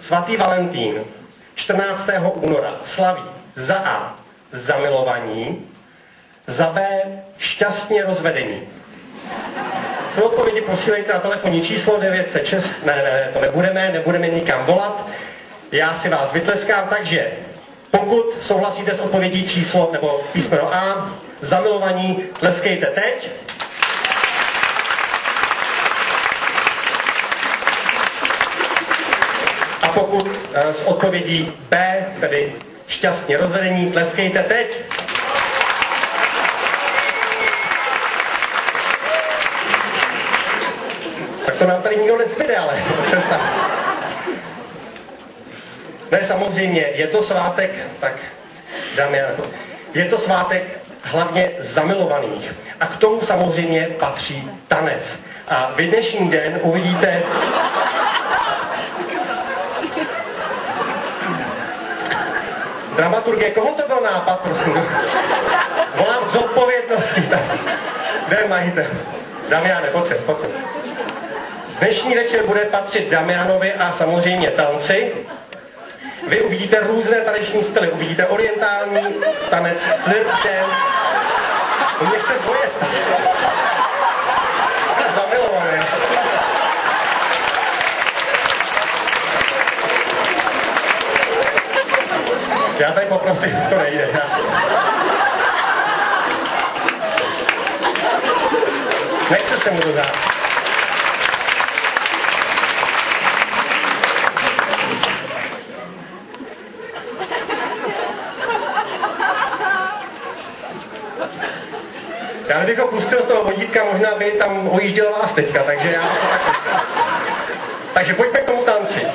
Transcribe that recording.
svatý Valentín 14. února slaví za A zamilovaní, za B šťastně rozvedení. Své odpovědi posílejte na telefonní číslo 906. Ne, to nebudeme nikam volat. Já si vás vytleskám, takže pokud souhlasíte s odpovědí číslo nebo písmeno A, zamilovaní, tleskejte teď. A pokud s odpovědí B, tedy šťastně rozvedení, tleskejte teď. Tak to nám tady nikdo nezbyde, ale přestaň. Ne, samozřejmě, je to svátek, tak dámy a je to svátek hlavně zamilovaných. A k tomu samozřejmě patří tanec. A vy dnešní den uvidíte dramaturgie. Koho to byl nápad, prosím? Volám z odpovědnosti. Kde je majitel? Damiane, pojď sem. Dnešní večer bude patřit Damianovi a samozřejmě tanci. Vy uvidíte různé taneční styly. Uvidíte orientální tanec, flirt dance. Mě se boje. Zamilovaný. Já tady poprosím, to nejde. Nechce se mu to dát. Já kdybych ho pustil toho vodítka, možná by tam ojížděl vás teďka, takže já se tak. Takže pojďme k tomu tanci.